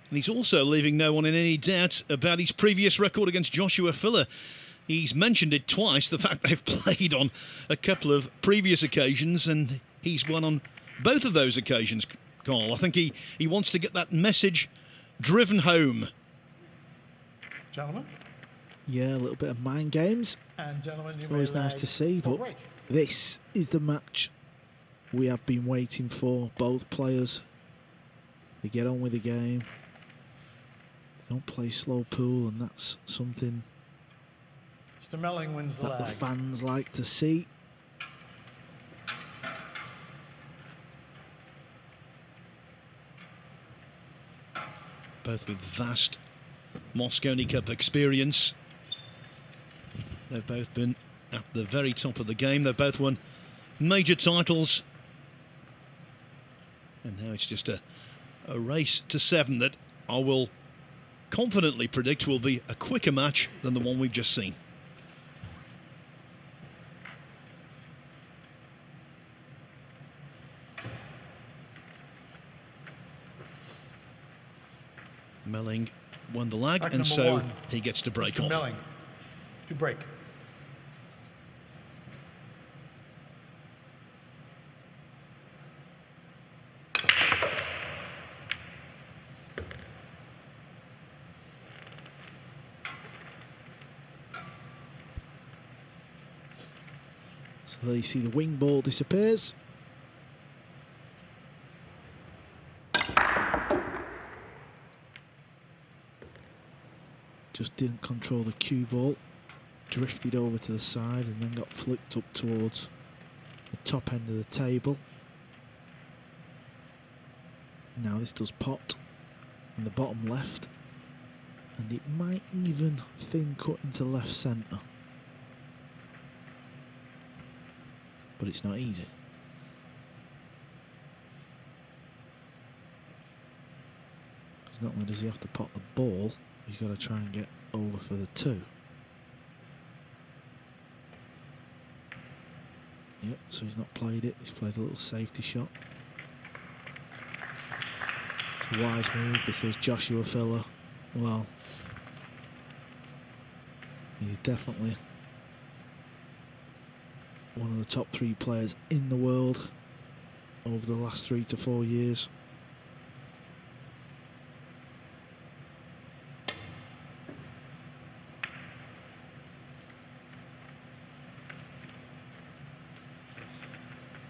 And he's also leaving no one in any doubt about his previous record against Joshua Filler. He's mentioned it twice, the fact they've played on a couple of previous occasions, and he's won on both of those occasions, Carl. I think he wants to get that message driven home. Gentlemen? Yeah, a little bit of mind games. And gentlemen, it's always nice to see, but this is the match we have been waiting for. Both players, they get on with the game. They don't play slow pool, and that's something Mr. Melling wins the that the lag. fans like to see. Both with vast Mosconi Cup experience. They've both been at the very top of the game. They've both won major titles. And now it's just a race to 7 that I will confidently predict will be a quicker match than the one we've just seen. Melling won the lag, and so he gets to break off. Melling to break. So there you see the wing ball disappears. Just didn't control the cue ball, drifted over to the side and then got flicked up towards the top end of the table. Now this does pot in the bottom left, and it might even thin cut into left centre, but it's not easy. Because not only does he have to pot the ball, he's got to try and get over for the 2. Yep, so he's not played it. He's played a little safety shot. It's a wise move because Joshua Filler, well, he's definitely one of the top 3 players in the world over the last 3 to 4 years.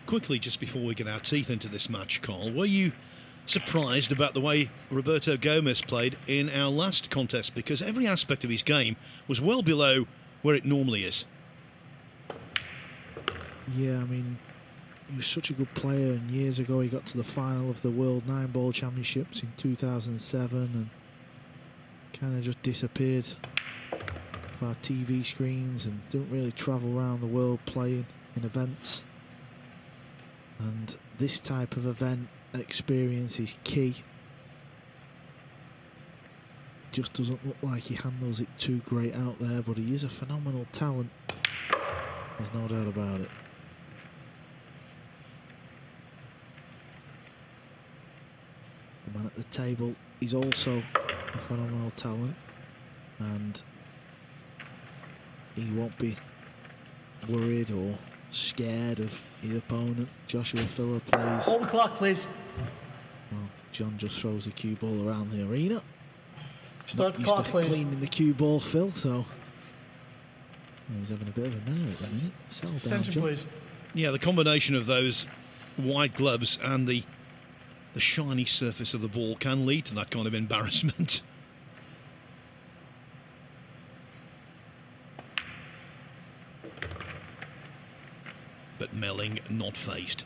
Quickly, just before we get our teeth into this match, Carl, were you surprised about the way Roberto Gomez played in our last contest? Because every aspect of his game was well below where it normally is. Yeah, I mean, he was such a good player, and years ago he got to the final of the World 9-Ball Championships in 2007 and kind of just disappeared off our TV screens and didn't really travel around the world playing in events. And this type of event experience is key. Just doesn't look like he handles it too great out there, but he is a phenomenal talent. There's no doubt about it. The man at the table is also a phenomenal talent, and he won't be worried or scared of his opponent. Joshua Filler plays. Hold the clock, please. Well, John just throws the cue ball around the arena. Start the Not clock, used to please. cleaning the cue ball, Phil, so well, he's having a bit of a mare at the minute. Settle down, Attention, John. please. Yeah, the combination of those white gloves and the shiny surface of the ball can lead to that kind of embarrassment. But Melling not fazed.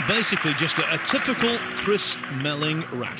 Basically just a typical Chris Melling rack.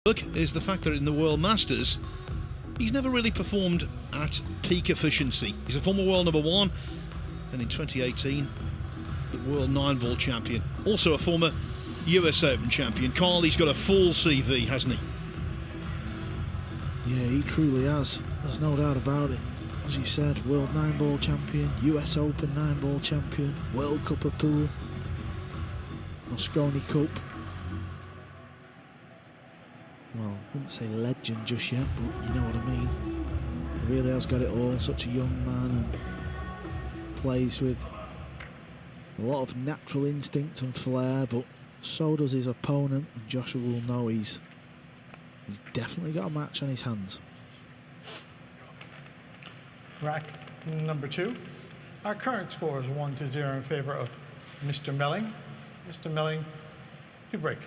Look, is the fact that in the World Masters, he's never really performed at peak efficiency. He's a former world number one, and in 2018, the world 9-ball champion. Also a former US Open champion. Carl, he's got a full CV, hasn't he? Yeah, he truly has. There's no doubt about it. As you said, world 9-ball champion, US Open 9-ball champion, World Cup of Pool, Mosconi Cup. Well, I wouldn't say legend just yet, but you know what I mean. He really has got it all. Such a young man and plays with a lot of natural instinct and flair, but so does his opponent, and Joshua will know he's definitely got a match on his hands. Rack number 2. Our current score is 1-0 in favor of Mr. Melling. Mr. Melling, to break.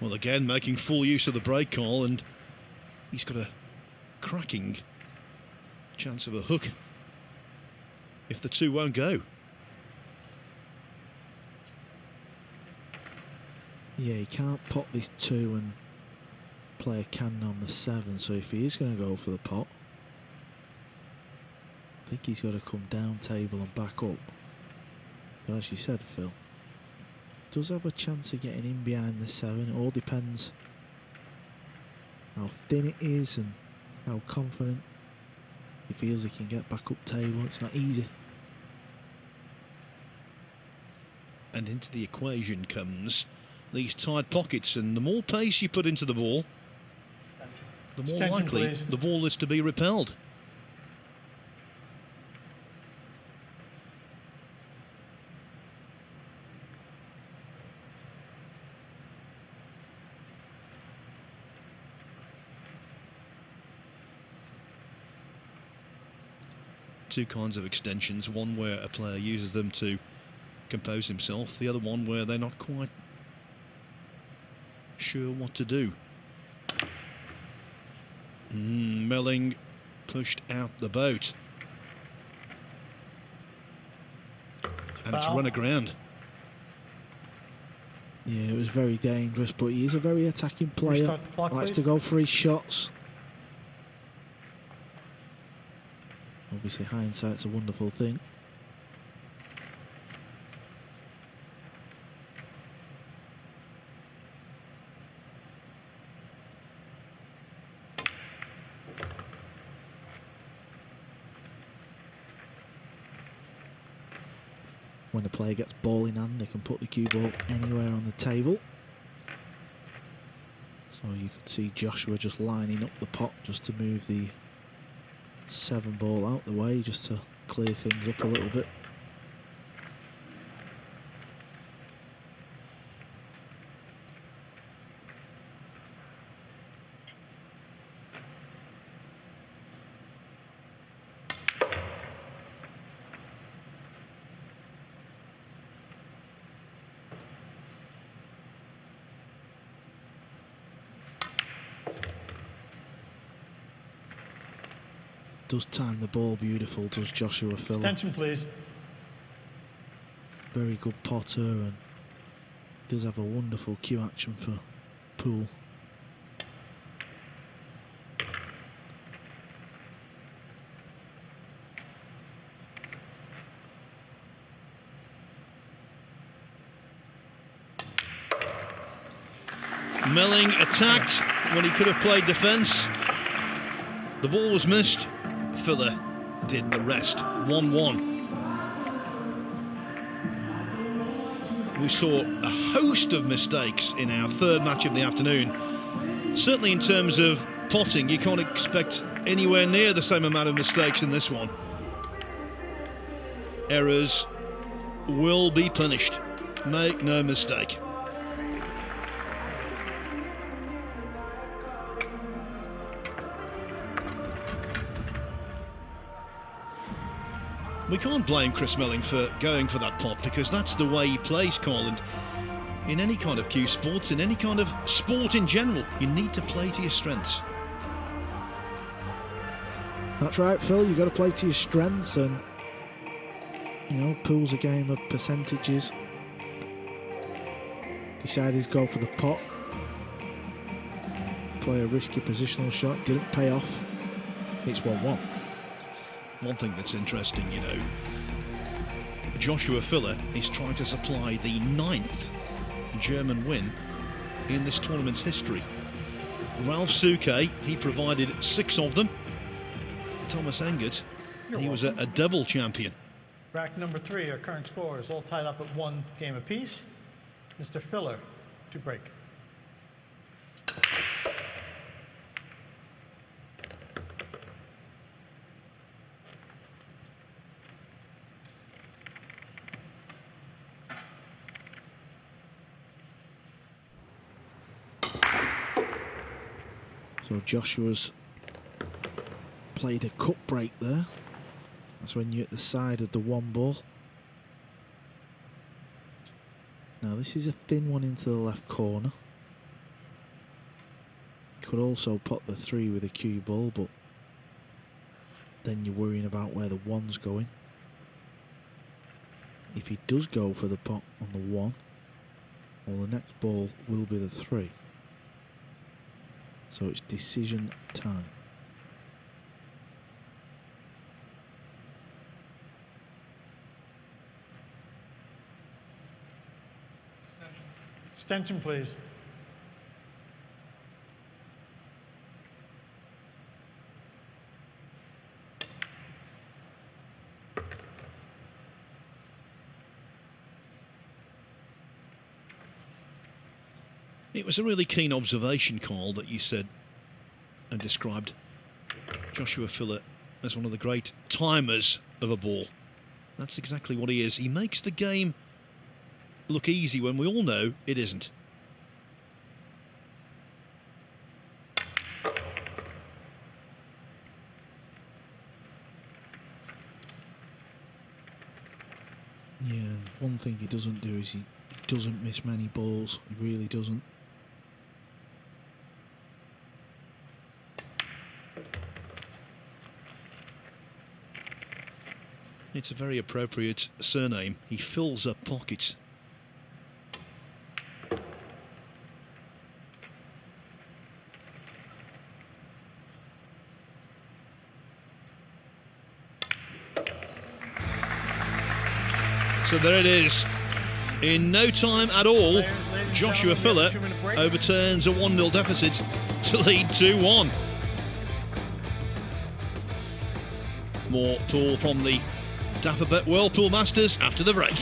Well, again, making full use of the break call, and he's got a cracking chance of a hook if the two won't go. Yeah, he can't pot this 2 and play a cannon on the 7, so if he is going to go for the pot, I think he's got to come down table and back up. But as you said, Phil, does have a chance of getting in behind the 7. It all depends how thin it is and how confident he feels he can get back up table. It's not easy. And into the equation comes these tight pockets, and the more pace you put into the ball, the more Extension, likely please. the ball is to be repelled. Two kinds of extensions, one where a player uses them to compose himself, the other one where they're not quite sure what to do. Melling pushed out the boat, and it's Foul. run aground. Yeah, it was very dangerous, but he is a very attacking player. Restart the clock, Likes please. to go for his shots. Obviously, hindsight's a wonderful thing. When the player gets ball in hand, they can put the cue ball anywhere on the table. So you could see Joshua just lining up the pot just to move the 7 ball out the way, just to clear things up a little bit. Does time the ball beautiful, does Joshua Phil. Extension, please. Very good potter, and does have a wonderful cue action for pool. Melling attacked when he could have played defence. The ball was missed. Filler did the rest. 1-1. We saw a host of mistakes in our third match of the afternoon. Certainly in terms of potting, you can't expect anywhere near the same amount of mistakes in this one. Errors will be punished. Make no mistake. We can't blame Chris Melling for going for that pot, because that's the way he plays, Colin. in any kind of cue sports, in any kind of sport in general, you need to play to your strengths. That's right, Phil. You've got to play to your strengths, and pool's a game of percentages. Decided to go for the pot. Play a risky positional shot. Didn't pay off. It's 1-1. One thing that's interesting, Joshua Filler is trying to supply the 9th German win in this tournament's history. Ralph Souke, he provided 6 of them. Thomas Engert, he was a double champion. Rack number 3, our current score is all tied up at 1 game apiece. Mr. Filler to break. So Joshua's played a cut break there. That's when you're at the side of the 1 ball. Now this is a thin one into the left corner. Could also pot the 3 with a cue ball, but then you're worrying about where the 1's going. If he does go for the pot on the 1, well, the next ball will be the 3. So it's decision time. Extension, please. It was a really keen observation, Carl, that you said and described Joshua Filler as one of the great timers of a ball. That's exactly what he is. He makes the game look easy when we all know it isn't. Yeah, and one thing he doesn't do is he doesn't miss many balls. He really doesn't. It's a very appropriate surname. He fills up pockets. So there it is. In no time at all, Joshua Filler overturns a 1-0 deficit to lead 2-1. More pool from the Dapperbet World Pool Masters after the break.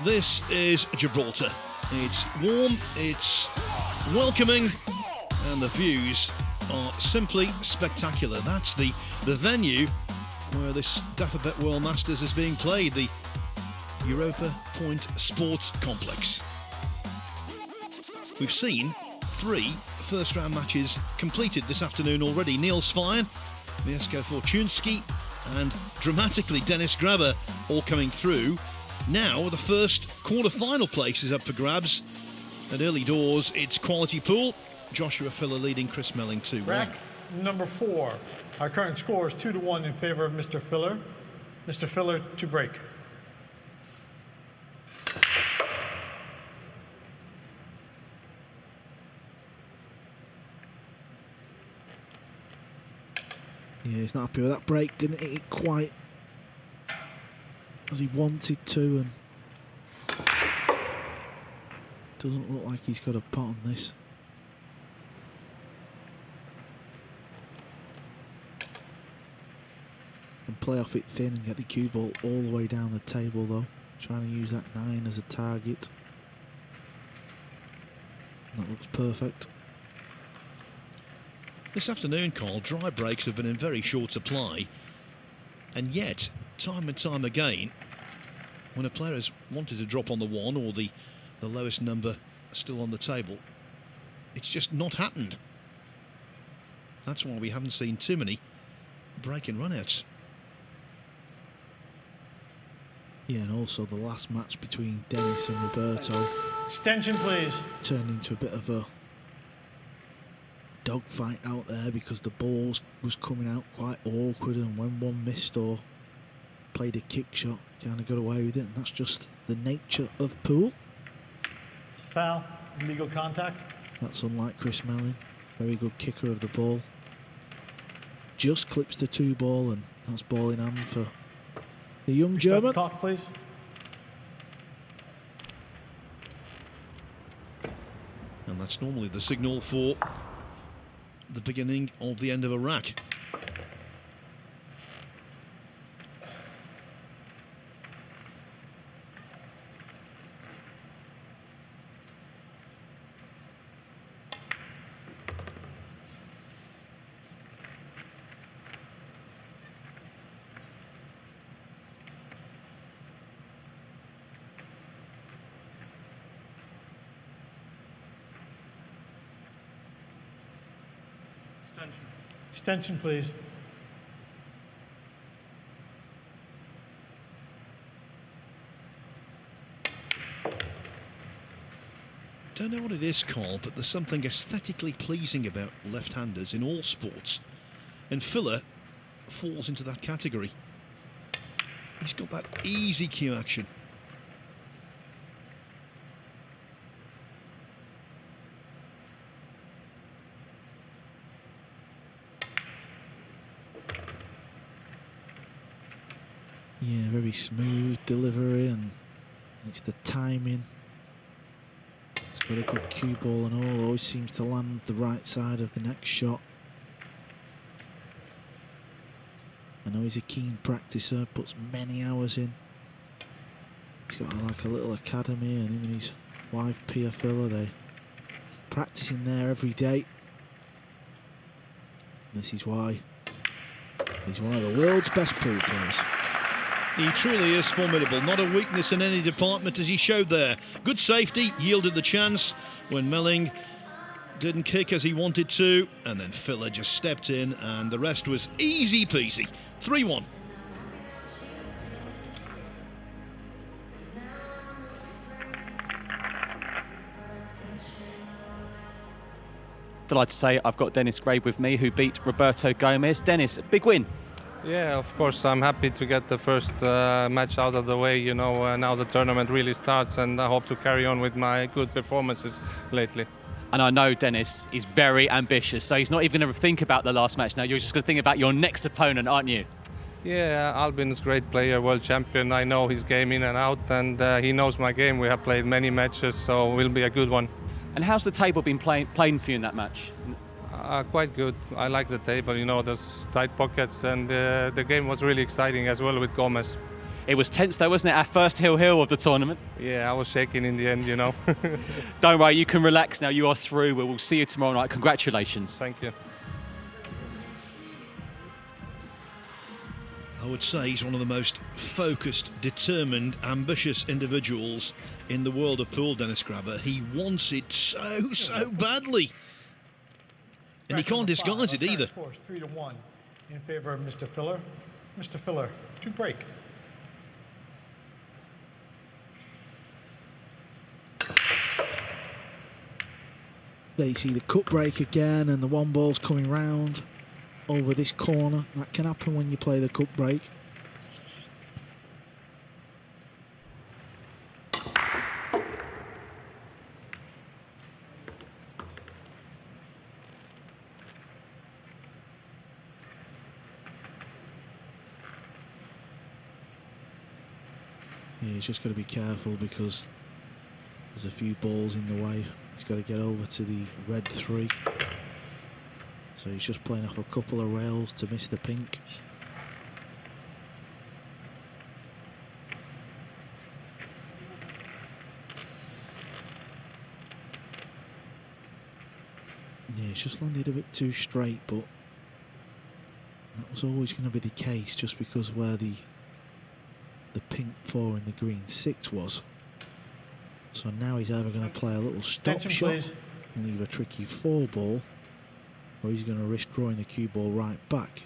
This is Gibraltar. It's warm, it's welcoming, and the views are simply spectacular. That's the venue where this Dafabet World Masters is being played, the Europa Point Sports Complex. We've seen 3 first-round matches completed this afternoon already. Niels Fine, Mieszko Fortunski, and dramatically Dennis Grabber all coming through. Now the first quarter-final place is up for grabs. At early doors, it's quality pool. Joshua Filler leading Chris Melling 2-1. Rack number 4. Our current score is 2-1 in favor of Mr. Filler. Mr. Filler to break. Yeah, he's not happy with that break. Didn't hit it quite as he wanted to, and doesn't look like he's got a pot on this. Can play off it thin and get the cue ball all the way down the table though. Trying to use that 9 as a target. That looks perfect. This afternoon, Carl, dry breaks have been in very short supply, and yet, time and time again, when a player has wanted to drop on the 1 or the lowest number still on the table, it's just not happened. That's why we haven't seen too many break and run-outs. Yeah, and also the last match between Dennis and Roberto Extension, please. turned into a bit of a dogfight out there because the ball was coming out quite awkward, and when one missed or played a kick shot, kind of got away with it, and that's just the nature of pool. It's a foul. Illegal contact. That's unlike Chris Melling, very good kicker of the ball. Just clips the 2 ball, and that's ball in hand for the young German. Talk, please. And that's normally the signal for the beginning of the end of a rack. Extension, please. Don't know what it is, Carl, but there's something aesthetically pleasing about left-handers in all sports, and Filler falls into that category. He's got that easy cue action. Yeah, very smooth delivery, and it's the timing. He's got a good cue ball and all, always seems to land the right side of the next shot. I know he's a keen practicer, puts many hours in. He's got like a little academy, and him and his wife Pia Filler, they practicing there every day. This is why he's one of the world's best pool players. He truly is formidable, not a weakness in any department as he showed there. Good safety, yielded the chance when Melling didn't kick as he wanted to, and then Filler just stepped in and the rest was easy peasy. 3-1. Delighted to say I've got Dennis Grave with me, who beat Roberto Gomez. Dennis, big win. Yeah, of course, I'm happy to get the first match out of the way. You know, now the tournament really starts, and I hope to carry on with my good performances lately. And I know Dennis is very ambitious, so he's not even going to think about the last match now. You're just going to think about your next opponent, aren't you? Yeah, Albin's a great player, world champion. I know his game in and out, and he knows my game. We have played many matches, so it will be a good one. And how's the table been playing for you in that match? Quite good. I like the table, you know, there's tight pockets, and the game was really exciting as well with Gomez. It was tense though, wasn't it? Our first hill of the tournament. Yeah, I was shaking in the end, you know. Don't worry, you can relax now. You are through. We will see you tomorrow night. Congratulations. Thank you. I would say he's one of the most focused, determined, ambitious individuals in the world of pool, Dennis Grabber. He wants it so badly. And he can't disguise it either. Scores 3-1 in favor of Mr. Filler. Mr. Filler to break. There you see the cut break again, and the one ball's coming round over this corner. That can happen when you play the cut break. Yeah, he's just got to be careful because there's a few balls in the way. He's got to get over to the red 3. So he's just playing off a couple of rails to miss the pink. Yeah, he's just landed a bit too straight, but that was always going to be the case just because where the pink 4 and the green 6 was. So now he's either going to play a little stop Attention, shot please. and leave a tricky 4 ball, or he's going to risk drawing the cue ball right back.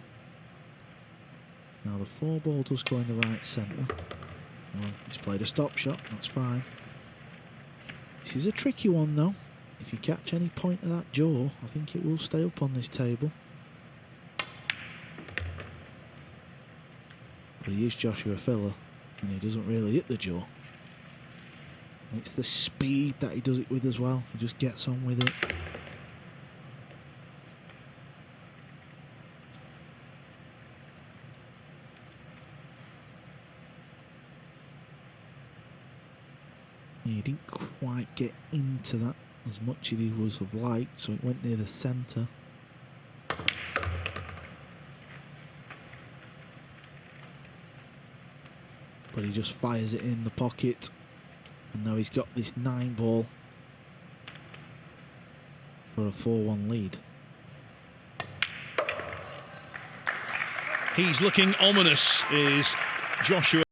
Now the 4 ball does go in the right centre. Well, he's played a stop shot, that's fine. This is a tricky one though. If you catch any point of that jaw, I think it will stay up on this table. But he is Joshua Filler, and he doesn't really hit the jaw. It's the speed that he does it with as well. He just gets on with it. Yeah, he didn't quite get into that as much as he was have liked, so it went near the centre. But he just fires it in the pocket. And now he's got this 9 ball for a 4-1 lead. He's looking ominous, is Joshua.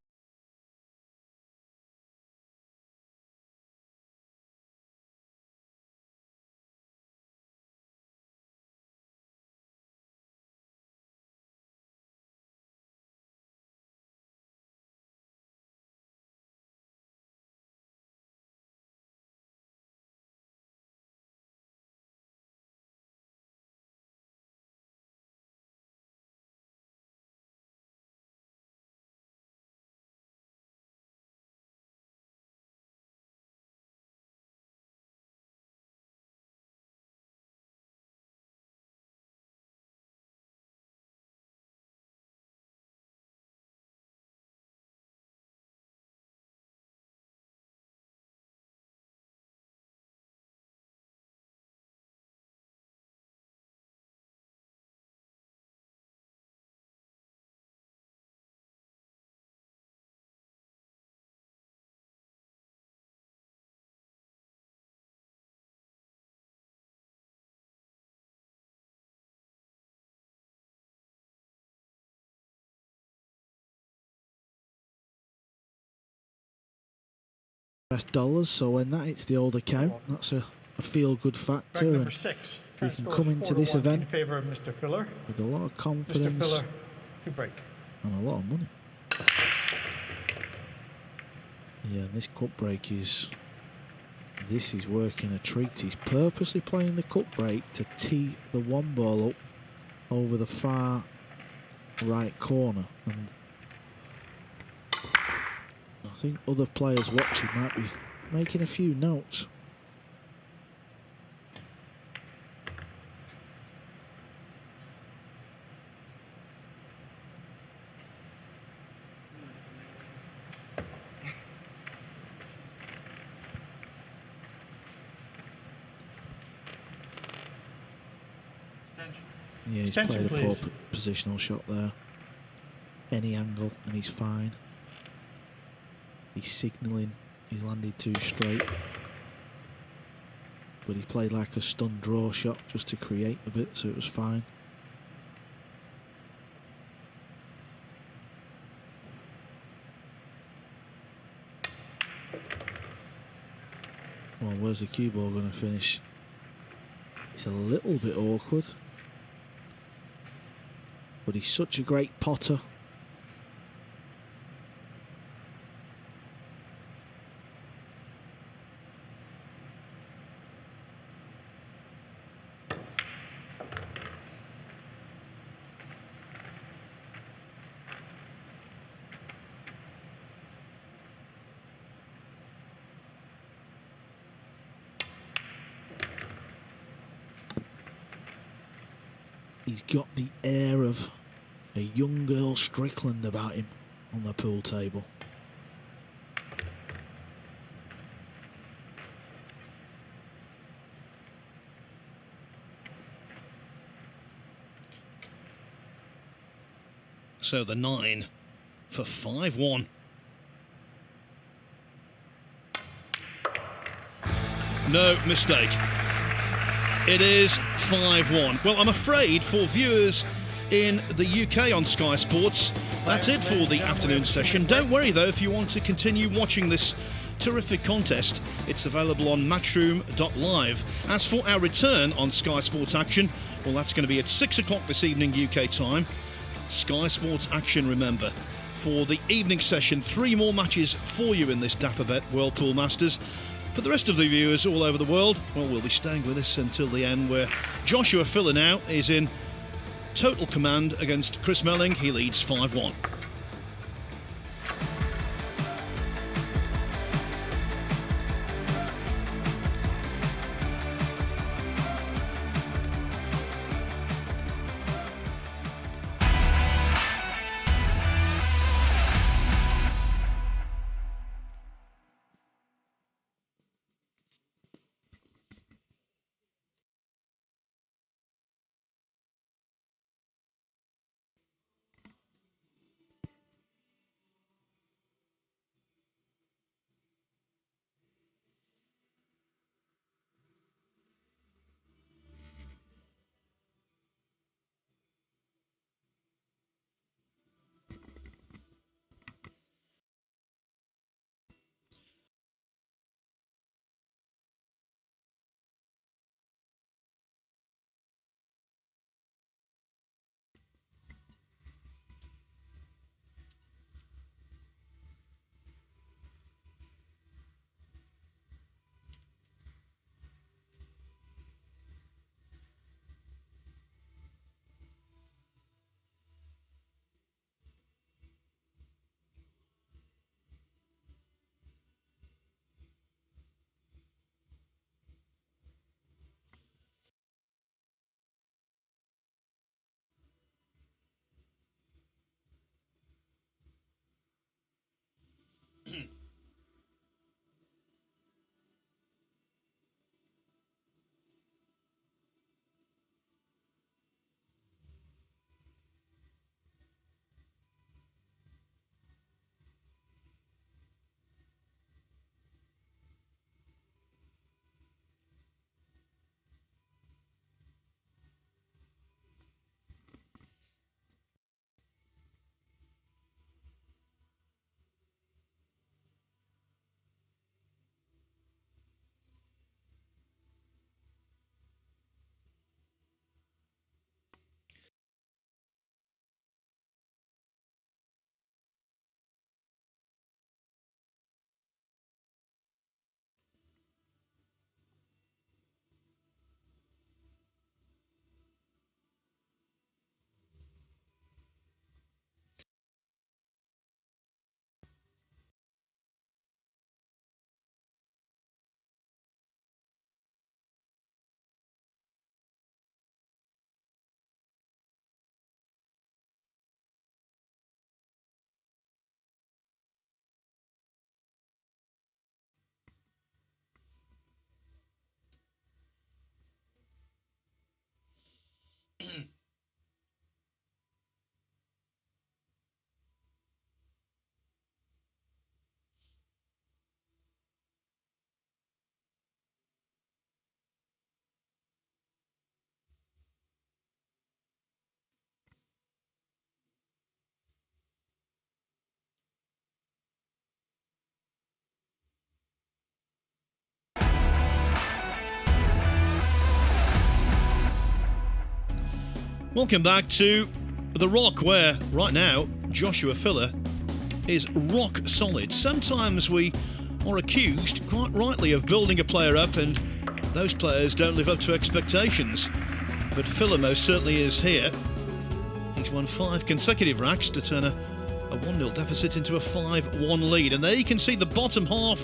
$, so when that hits the old account, that's a feel-good Break factor, number and 6. you Current can score come is into this 4-1 event in favor of Mr. Filler. with a lot of Mr. confidence Filler to break. and a lot of money. Yeah, and this cut break this is working a treat. He's purposely playing the cut break to tee the 1 ball up over the far right corner, and I think other players watching might be making a few notes. Yeah, he's Attention, played a poor please. positional shot there. Any angle, and he's fine. He's signalling he's landed too straight. But he played like a stun draw shot just to create a bit, so it was fine. Well, where's the cue ball going to finish? It's a little bit awkward. But he's such a great potter. He's got the air of a young Earl Strickland about him on the pool table. So the 9 for 5-1. No mistake. It is 5-1. Well, I'm afraid for viewers in the UK on Sky Sports, that's it for the afternoon session. Don't worry though, if you want to continue watching this terrific contest, it's available on Matchroom.live. As for our return on Sky Sports Action, well, that's going to be at 6 o'clock this evening UK time. Sky Sports Action, remember, for the evening session. 3 more matches for you in this Dapperbet World Pool Masters. For the rest of the viewers all over the world, well, we'll be staying with us until the end, where Joshua Filler now is in total command against Chris Melling. He leads 5-1. Welcome back to The Rock, where right now Joshua Filler is rock solid. Sometimes we are accused, quite rightly, of building a player up and those players don't live up to expectations. But Filler most certainly is here. He's won 5 consecutive racks to turn a 1-0 deficit into a 5-1 lead. And there you can see the bottom half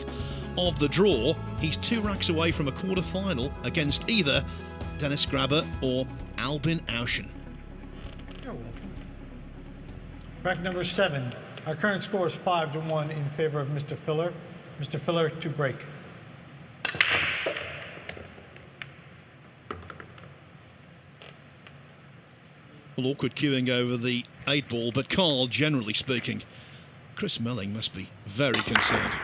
of the draw. He's 2 racks away from a quarter-final against either Dennis Grabber or Albin Auschen. You're welcome. Rack number 7. Our current score is 5-1 in favor of Mr. Filler. Mr. Filler to break. Well, awkward queuing over the 8 ball, but Carl, generally speaking, Chris Melling must be very concerned.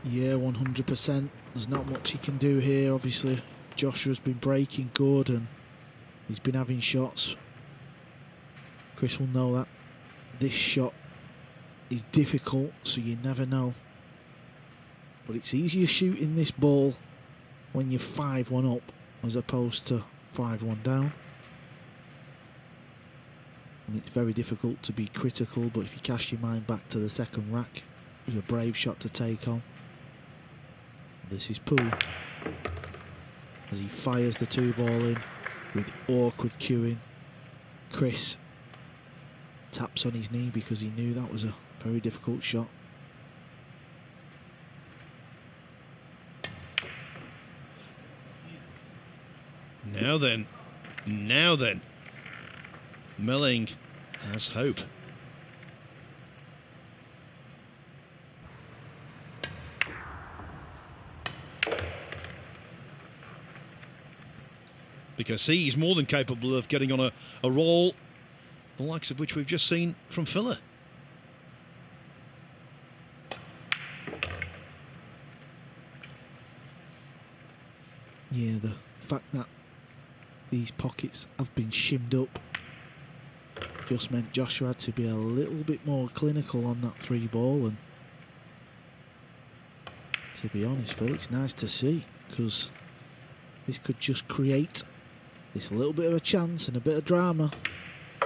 Yeah, 100%. There's not much he can do here. Obviously, Joshua's been breaking good and he's been having shots. Chris will know that this shot is difficult, so you never know. But it's easier shooting this ball when you're 5-1 up as opposed to 5-1 down. And it's very difficult to be critical, but if you cast your mind back to the second rack, it was a brave shot to take on. This is Poole as he fires the 2 ball in with awkward cueing. Chris taps on his knee because he knew that was a very difficult shot. Now then, Melling has hope. Because he's more than capable of getting on a roll, the likes of which we've just seen from Filler. Yeah, the fact that these pockets have been shimmed up just meant Joshua had to be a little bit more clinical on that 3 ball, and to be honest, Phil, it's nice to see because this could just create this little bit of a chance and a bit of drama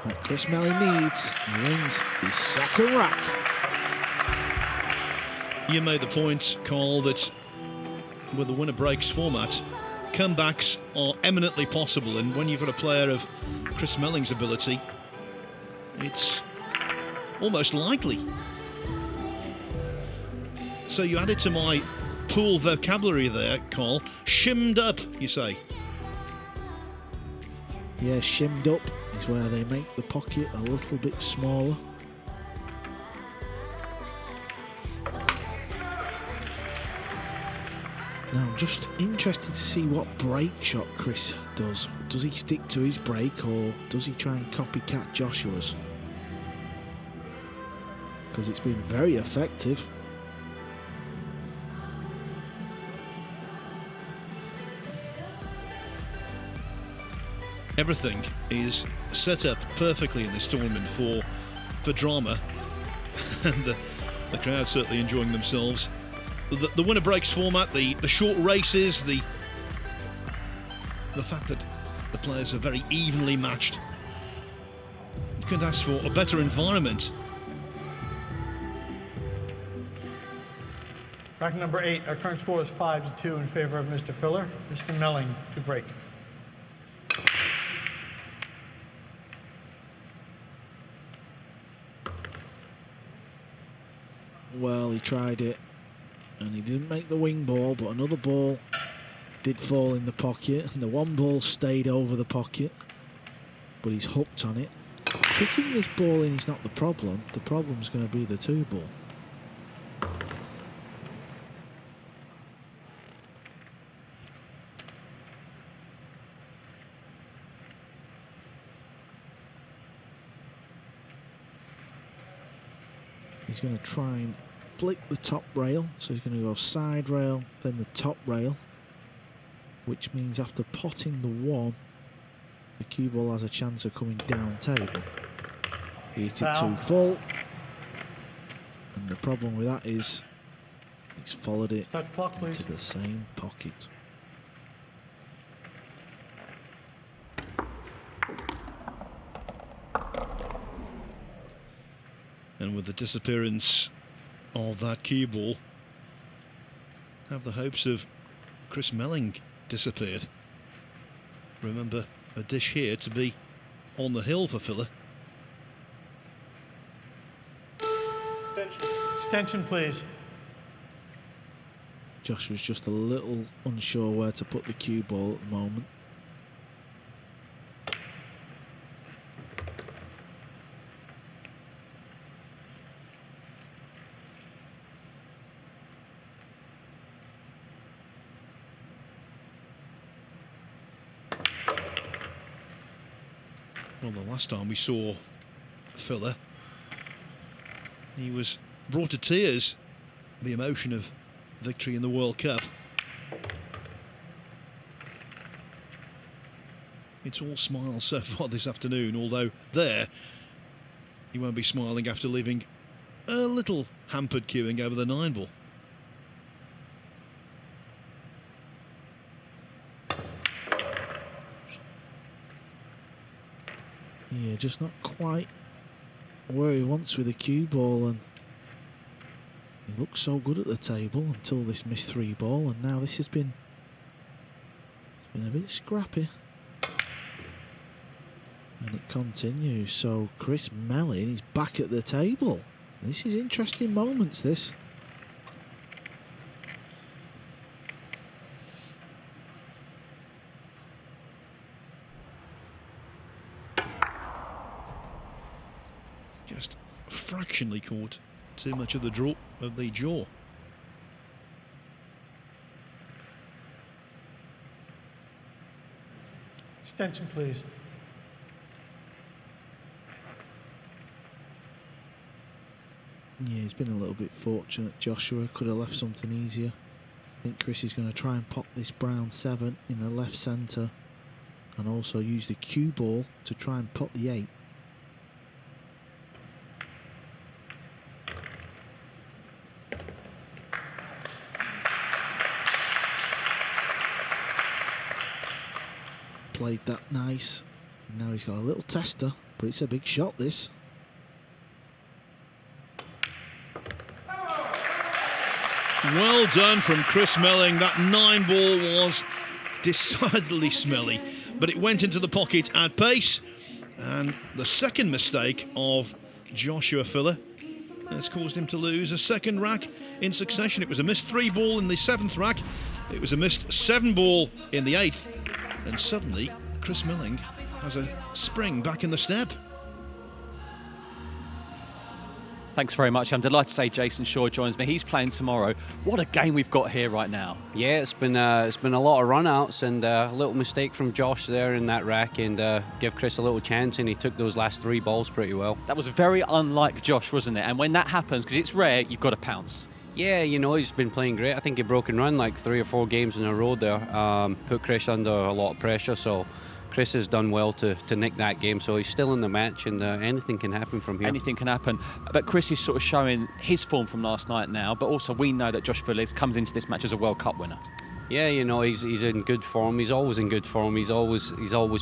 that Chris Melling needs. He wins his second rack. You made the point, Carl, that with the winner breaks format, comebacks are eminently possible, and when you've got a player of Chris Melling's ability, it's almost likely. So you added to my pool vocabulary there, Carl. Shimmed up, you say? Yeah, shimmed up is where they make the pocket a little bit smaller. Now I'm just interested to see what break shot Chris does. Does he stick to his break or does he try and copycat Joshua's? Because it's been very effective. Everything is set up perfectly in this tournament for drama, and the crowd certainly enjoying themselves. The winner breaks format, the short races, the fact that the players are very evenly matched. You couldn't ask for a better environment. Rack number 8. Our current score is 5-2 in favor of Mr. Filler. Mr. Melling to break. Well, he tried it and he didn't make the wing ball, but another ball did fall in the pocket and the 1 ball stayed over the pocket, but he's hooked on it. Kicking this ball in is not the problem. The problem's going to be the 2 ball. He's going to try and flick the top rail, so he's going to go side rail, then the top rail, which means after potting the 1, the cue ball has a chance of coming down table. He hit it too full, and the problem with that is he's followed it into the same pocket. And with the disappearance of that cue ball, have the hopes of Chris Melling disappeared? Remember, a dish here to be on the hill for Filler. Extension, please. Josh was just a little unsure where to put the cue ball at the moment. Well, the last time we saw Filler, he was brought to tears, the emotion of victory in the World Cup. It's all smiles so far this afternoon, although there he won't be smiling after leaving a little hampered queuing over the 9-ball. Yeah, just not quite where he wants with the cue ball, and he looked so good at the table until this missed 3 ball, and now this has been, it's been a bit scrappy. And it continues, so Chris Melling is back at the table. This is interesting moments, this. Just fractionally caught too much of the draw of the jaw. Extension, please. Yeah, he's been a little bit fortunate. Joshua could have left something easier. I think Chris is going to try and pop this brown 7 in the left centre and also use the cue ball to try and pop the 8. Played that nice. Now he's got a little tester, but it's a big shot, this. Well done from Chris Melling. That 9-ball was decidedly smelly, but it went into the pocket at pace. And the second mistake of Joshua Filler has caused him to lose a second rack in succession. It was a missed 3-ball in the 7th rack. It was a missed 7-ball in the 8th. And suddenly, Chris Melling has a spring back in the step. Thanks very much. I'm delighted to say Jason Shaw joins me. He's playing tomorrow. What a game we've got here right now. Yeah, it's been a lot of run-outs and a little mistake from Josh there in that rack, and give Chris a little chance, and he took those last 3 balls pretty well. That was very unlike Josh, wasn't it? And when that happens, because it's rare, you've got to pounce. Yeah, you know, he's been playing great. I think he broke and run like 3 or 4 games in a row there. Put Chris under a lot of pressure, so Chris has done well to nick that game, so he's still in the match, and anything can happen from here. Anything can happen. But Chris is sort of showing his form from last night now, but also we know that Josh Filler comes into this match as a World Cup winner. Yeah, you know, he's in good form. He's always in good form. He's always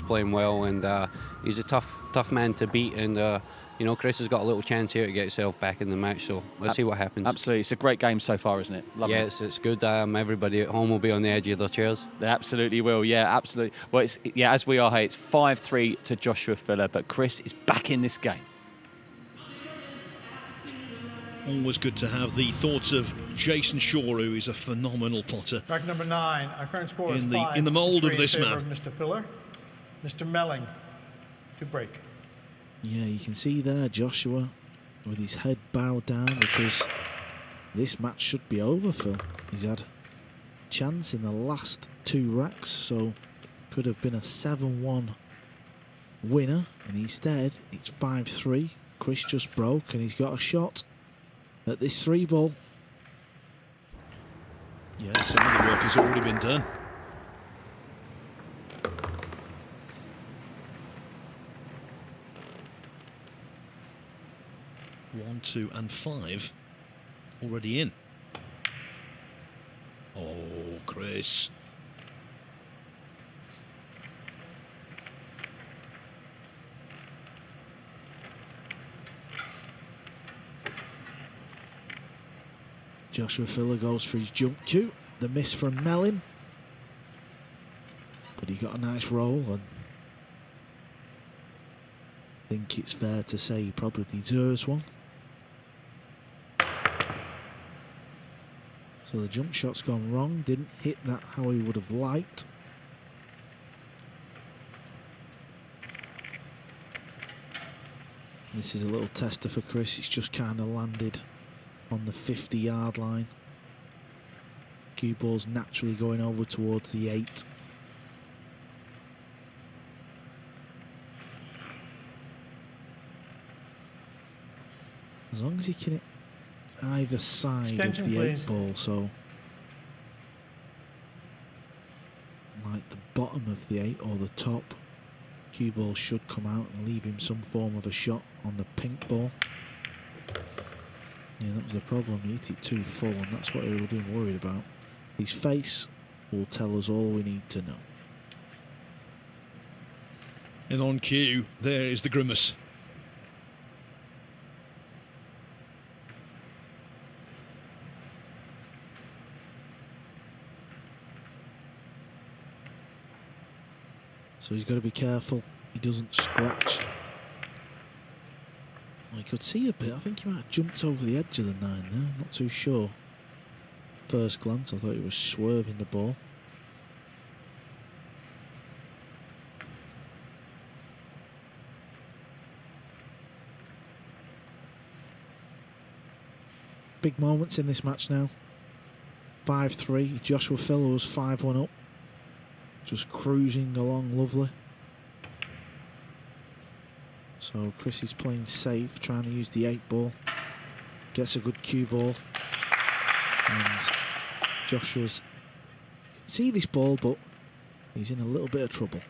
playing well, and he's a tough man to beat, and you know, Chris has got a little chance here to get himself back in the match, so let's see what happens. Absolutely. It's a great game so far, isn't it? Lovely. Yes, it's good. Everybody at home will be on the edge of their chairs. They absolutely will, yeah, absolutely. Well, as we are, hey, it's 5-3 to Joshua Filler, but Chris is back in this game. Always good to have the thoughts of Jason Shaw, who is a phenomenal potter. Rack number 9. Our current score is In 5 the mould of 3 this in favor man. of Mr. Filler. Mr. Melling to break. Yeah, you can see there Joshua with his head bowed down, because this match should be over, Phil. He's had a chance in the last 2 racks, so could have been a 7-1 winner, and instead it's 5-3. Chris just broke, and he's got a shot at this 3-ball. Yeah, some of the work has already been done. 1, 2, and 5 already in. Oh, Chris. Joshua Filler goes for his jump cue. The miss from Melling. But he got a nice roll, and I think it's fair to say he probably deserves one. So the jump shot's gone wrong, didn't hit that how he would have liked. This is a little tester for Chris. It's just kind of landed on the 50-yard line. Cue ball's naturally going over towards the 8. As long as he can hit either side Extension, of the please. 8 ball, so like the bottom of the 8 or the top, cue ball should come out and leave him some form of a shot on the pink ball. Yeah, that was the problem. He hit it too full, and that's what we were being worried about. His face will tell us all we need to know. And on cue, there is the grimace. So he's got to be careful he doesn't scratch. I could see a bit. I think he might have jumped over the edge of the 9 there. I'm not too sure. First glance, I thought he was swerving the ball. Big moments in this match now. 5-3. Joshua Filler was 5-1 up. Just cruising along lovely. So Chris is playing safe, trying to use the 8 ball. Gets a good cue ball. And Joshua's can see this ball, but he's in a little bit of trouble.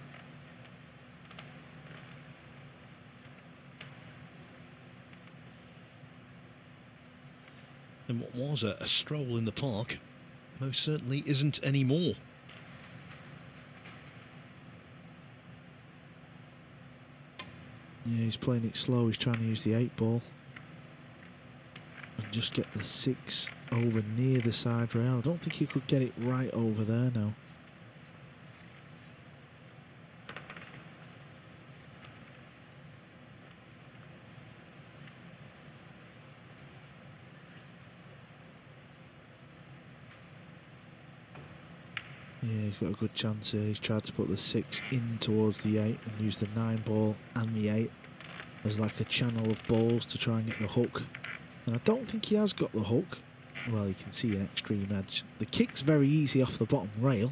And what was a stroll in the park most certainly isn't anymore. Yeah, he's playing it slow. He's trying to use the 8 ball and just get the 6 over near the side rail. I don't think he could get it right over there now. Yeah, he's got a good chance here. He's tried to put the 6 in towards the 8 and use the 9 ball and the 8 as like a channel of balls to try and get the hook. And I don't think he has got the hook. Well, you can see an extreme edge. The kick's very easy off the bottom rail.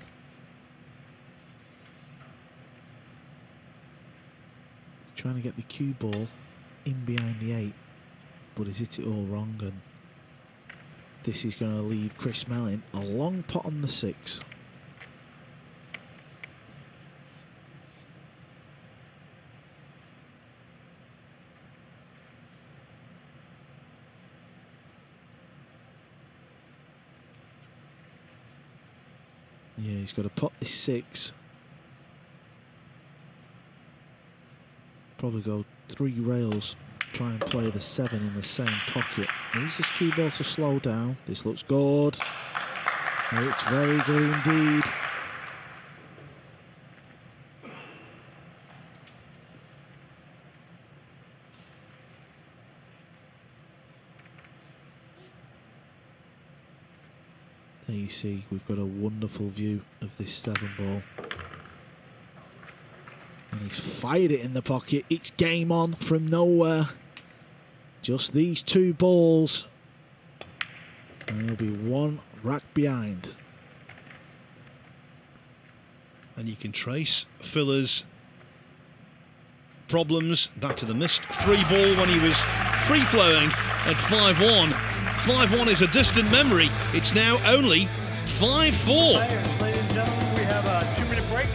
Trying to get the cue ball in behind the 8, but he's hit it all wrong, and this is going to leave Chris Melling a long pot on the 6. Yeah, he's got to pot this 6. Probably go 3 rails, try and play the 7 in the same pocket. Needs this cue ball to slow down. This looks good. It's very good indeed. There you see, we've got a wonderful view of this 7 ball. And he's fired it in the pocket. It's game on from nowhere. Just these 2 balls. And he'll be 1 rack behind. And you can trace Filler's problems back to the missed 3 ball when he was free-flowing at 5-1. 5-1 is a distant memory. It's now only 5-4. Players, ladies and gentlemen, we have a 2-minute break.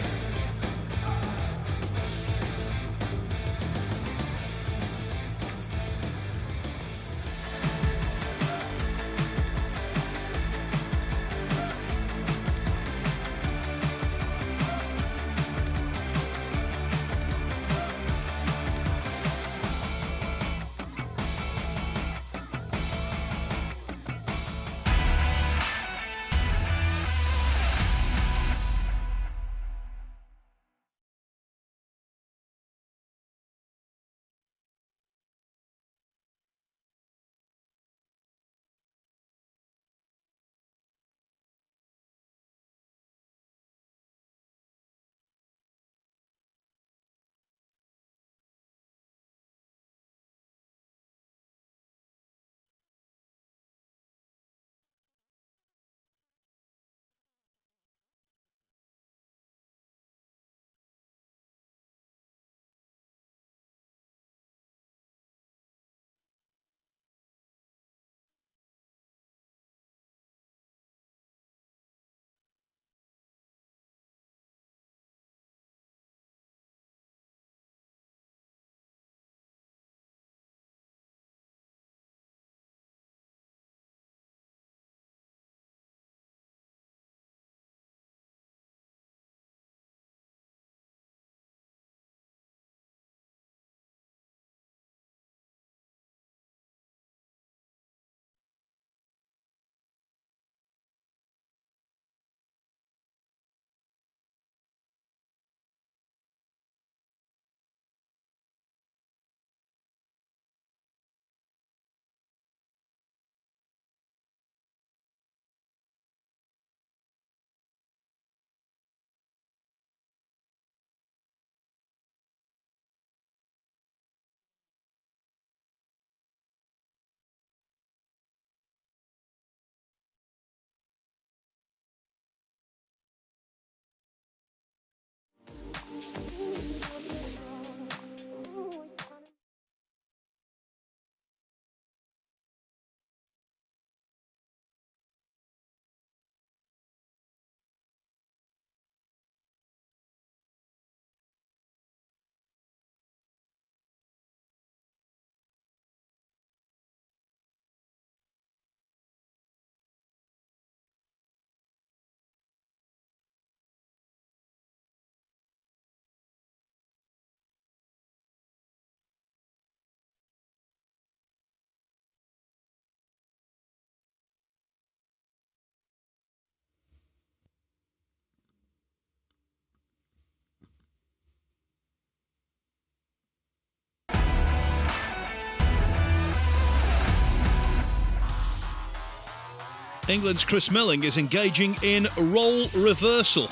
England's Chris Melling is engaging in role reversal.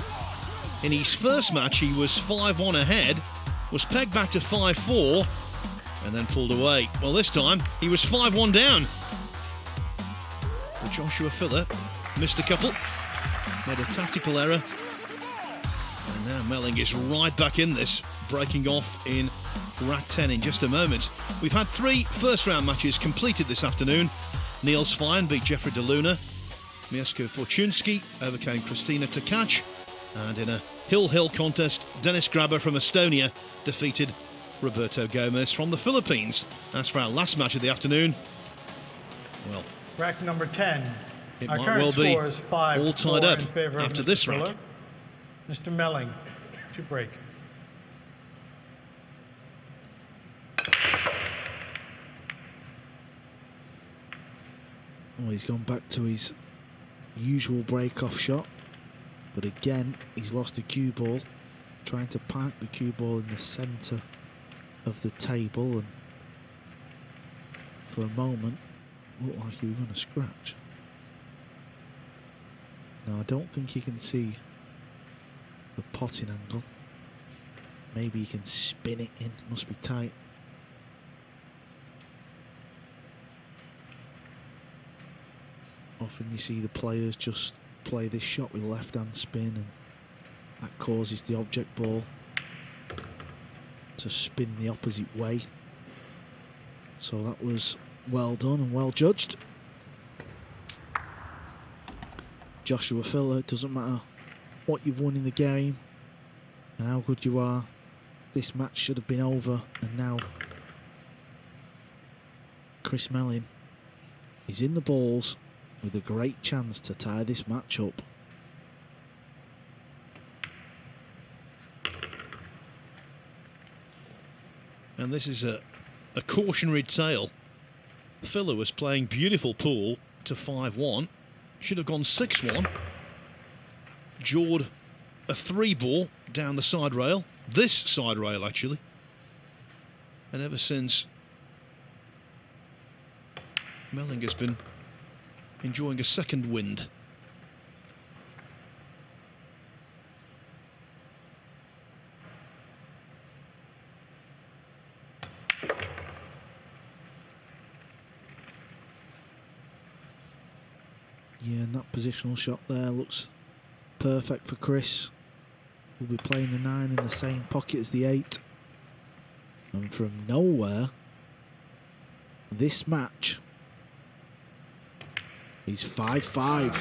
In his first match, he was 5-1 ahead, was pegged back to 5-4, and then pulled away. Well, this time, he was 5-1 down. But Joshua Filler missed a couple, made a tactical error, and now Melling is right back in this, breaking off in rack 10 in just a moment. We've had 3 first-round matches completed this afternoon. Niels Fine beat Jeffrey De Luna. Mieszko Fortunski overcame Kristina Tkach. And in a hill-hill contest, Dennis Grabber from Estonia defeated Roberto Gomez from the Philippines. As for our last match of the afternoon, well, Rack number 10. it Our might current well be score is 5-4 all tied up in favor of after Mr. this Fuller. rack. Mr. Melling to break. Oh, he's gone back to his usual break-off shot, but again he's lost the cue ball, trying to park the cue ball in the centre of the table, and for a moment looked like he was going to scratch. Now I don't think he can see the potting angle. Maybe he can spin it in, must be tight. Often you see the players just play this shot with left-hand spin, and that causes the object ball to spin the opposite way. So that was well done and well judged. Joshua Filler, it doesn't matter what you've won in the game and how good you are, this match should have been over, and now Chris Melling is in the balls with a great chance to tie this match up. And this is a cautionary tale. Filler was playing beautiful pool to 5-1. Should have gone 6-1. Jawed a 3-ball down the side rail. This side rail, actually. And ever since, Melling has been enjoying a second wind. Yeah, and that positional shot there looks perfect for Chris. We'll be playing the 9 in the same pocket as the 8. And from nowhere, this match is 5-5.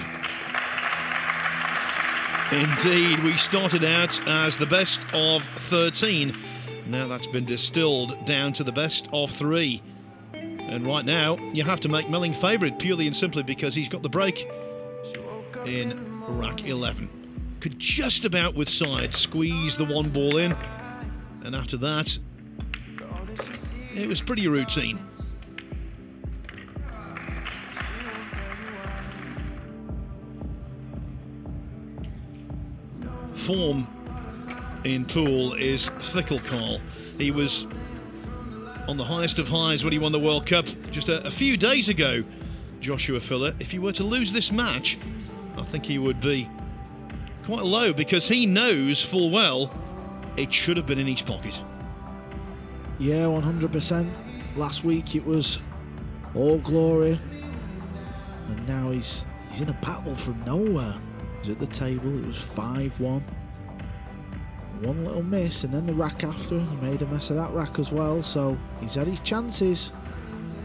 Indeed, we started out as the best of 13. Now that's been distilled down to the best of 3. And right now, you have to make Melling favourite purely and simply because he's got the break in rack 11. Could just about with side squeeze the 1 ball in. And after that, it was pretty routine. Form in pool is fickle, Carl. He was on the highest of highs when he won the World Cup just a few days ago, Joshua Filler. If he were to lose this match, I think he would be quite low because he knows full well it should have been in his pocket. Yeah, 100%. Last week it was all glory, and now he's in a battle from nowhere. He's at the table, it was 5-1. One little miss, and then the rack after, he made a mess of that rack as well, so he's had his chances,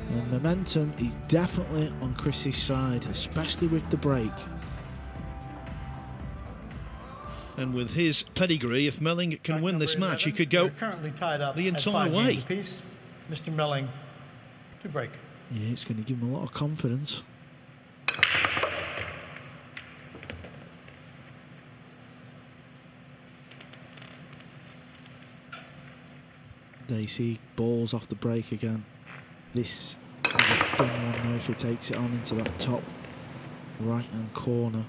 and momentum is definitely on Chris's side, especially with the break. And with his pedigree, if Melling can win this match, he could go They're currently tied up the at entire 5 way. games apiece. Mr. Melling to break. Yeah, it's going to give him a lot of confidence. They see balls off the break again. This is a done one now if he takes it on into that top right hand corner.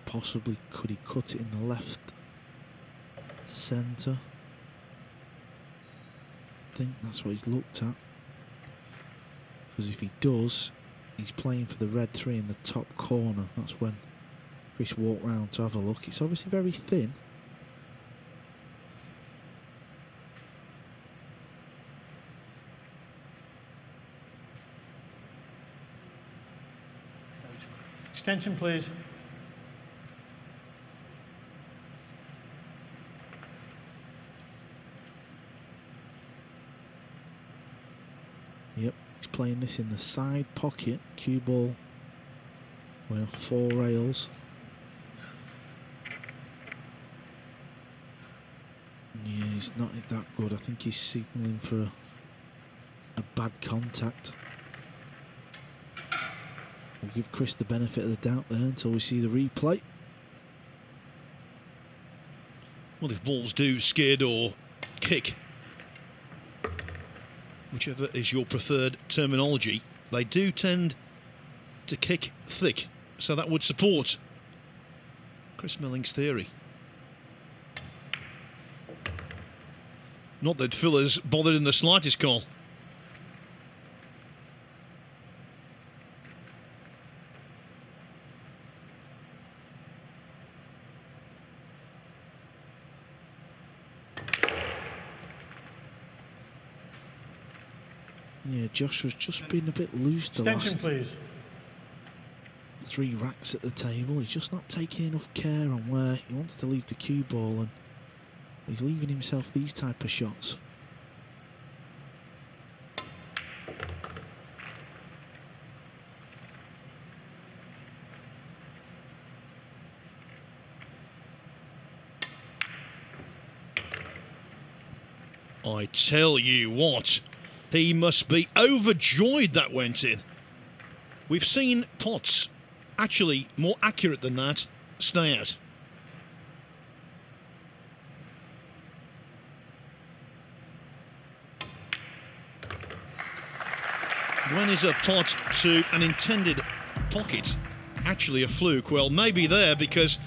Possibly could he cut it in the left centre? I think that's what he's looked at. Because if he does, he's playing for the red 3 in the top corner. That's when Chris walked round to have a look. It's obviously very thin. Extension, please. Yep, he's playing this in the side pocket. Cue ball going off 4 rails. Yeah, he's not that good. I think he's signalling for a bad contact. We'll give Chris the benefit of the doubt there until we see the replay. Well, if balls do skid or kick, whichever is your preferred terminology, they do tend to kick thick. So that would support Chris Melling's theory. Not that Fuller's bothered in the slightest, Cole. Yeah, Josh was just being a bit loose the Extension, last please. 3 racks at the table. He's just not taking enough care on where he wants to leave the cue ball, and he's leaving himself these type of shots. I tell you what, he must be overjoyed that went in. We've seen pots, actually more accurate than that, stay out. When is a pot to an intended pocket actually a fluke? Well, maybe there, because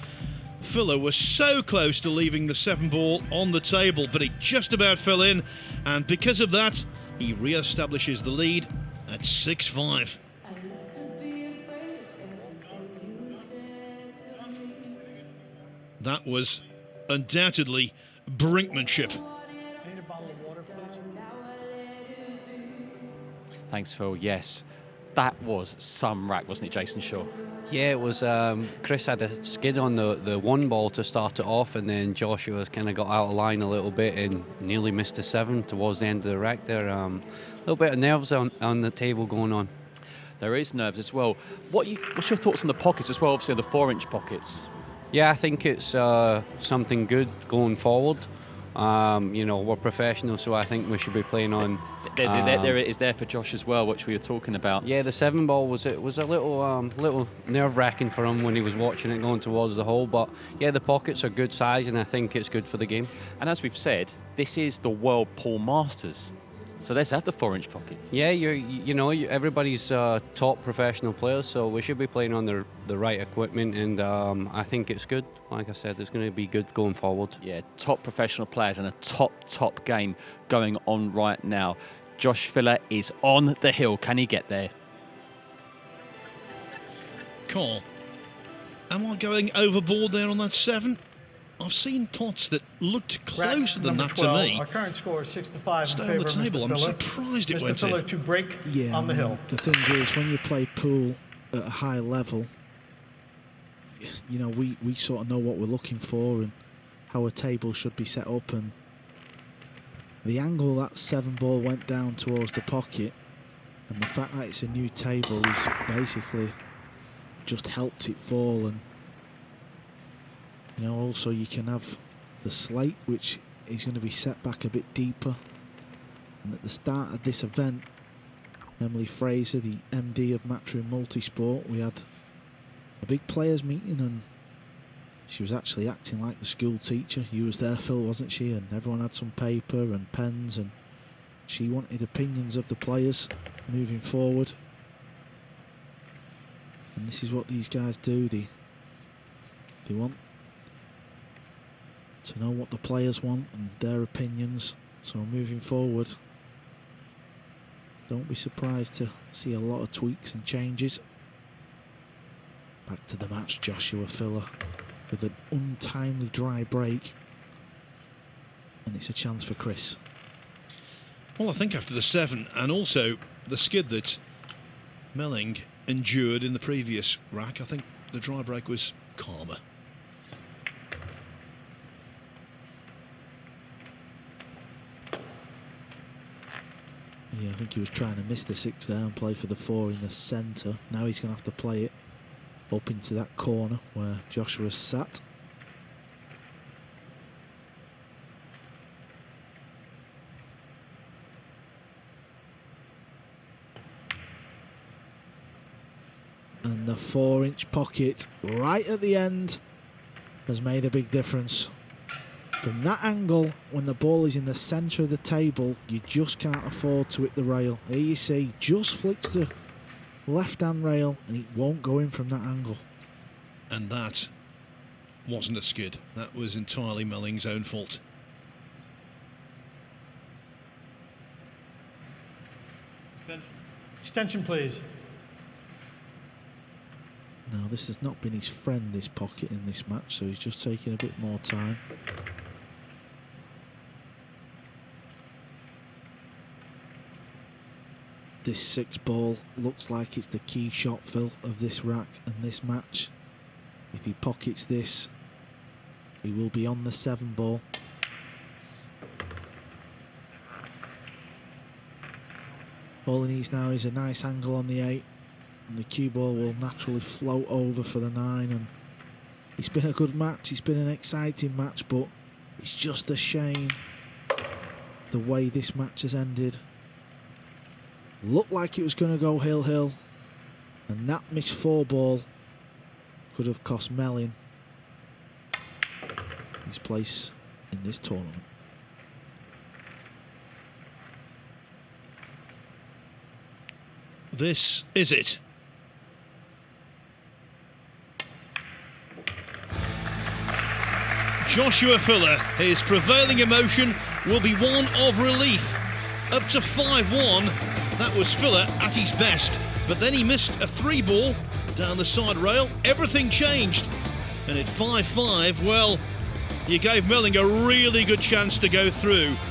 Fuller was so close to leaving the 7 ball on the table, but it just about fell in, and because of that, he re-establishes the lead at 6-5. That was undoubtedly brinkmanship. Need a bottle of water, please. Thanks, Phil. Yes, that was some rack, wasn't it, Jason Shaw? Yeah, it was. Chris had a skid on the 1 ball to start it off, and then Joshua kind of got out of line a little bit and nearly missed a 7 towards the end of the rack there. A little bit of nerves on the table going on. There is nerves as well. What's your thoughts on the pockets as well, obviously the 4-inch pockets? Yeah, I think it's something good going forward. We're professionals, so I think we should be playing on. There it is there for Josh as well, which we were talking about. Yeah, the 7 ball was a little nerve-wracking for him when he was watching it going towards the hole. But yeah, the pockets are good size, and I think it's good for the game. And as we've said, this is the World Pool Masters, so let's have the 4-inch pockets. Yeah, everybody's top professional players, so we should be playing on the right equipment, and I think it's good. Like I said, it's going to be good going forward. Yeah, top professional players and a top game going on right now. Josh Fuller is on the hill. Can he get there? Cole, am I going overboard there on that 7? I've seen pots that looked closer than that 12. to me. Our current score is 6-5 Stay in on favor the of table. Mr. I'm Fuller. surprised it Mr. went Fuller in. to break Yeah, on the hill. the thing is, when you play pool at a high level, we sort of know what we're looking for and how a table should be set up, and the angle that 7 ball went down towards the pocket and the fact that it's a new table is basically just helped it fall. And also you can have the slate, which is going to be set back a bit deeper. And at the start of this event, Emily Fraser, the MD of Matchroom Multisport, we had a big players meeting, and she was actually acting like the school teacher. You was there, Phil, wasn't she? And everyone had some paper and pens, and she wanted opinions of the players moving forward. And this is what these guys do. They want to know what the players want and their opinions. So moving forward, Don't be surprised to see a lot of tweaks and changes. Back to the match, Joshua Filler with an untimely dry break. And it's a chance for Chris. Well, I think after the 7 and also the skid that Melling endured in the previous rack, I think the dry break was calmer. Yeah, I think he was trying to miss the 6 there and play for the 4 in the centre. Now he's going to have to play it up into that corner where Joshua's sat. And the 4-inch pocket right at the end has made a big difference. From that angle, when the ball is in the centre of the table, you just can't afford to hit the rail. Here you see, just flicks the left-hand rail and it won't go in from that angle. And that wasn't a skid. That was entirely Melling's own fault. Extension, please. Now, this has not been his friend, this pocket, in this match, so he's just taking a bit more time. This 6 ball looks like it's the key shot, Phil, of this rack and this match. If he pockets this, he will be on the 7 ball. All he needs now is a nice angle on the 8, and the cue ball will naturally float over for the 9. And it's been a good match, it's been an exciting match, but it's just a shame the way this match has ended. Looked like it was going to go hill-hill, and that missed 4 ball could have cost Melling his place in this tournament. This is it. Joshua Filler, his prevailing emotion will be one of relief. Up to 5-1, that was Filler at his best, but then he missed a 3 ball down the side rail. Everything changed, and at 5-5, well, you gave Melling a really good chance to go through.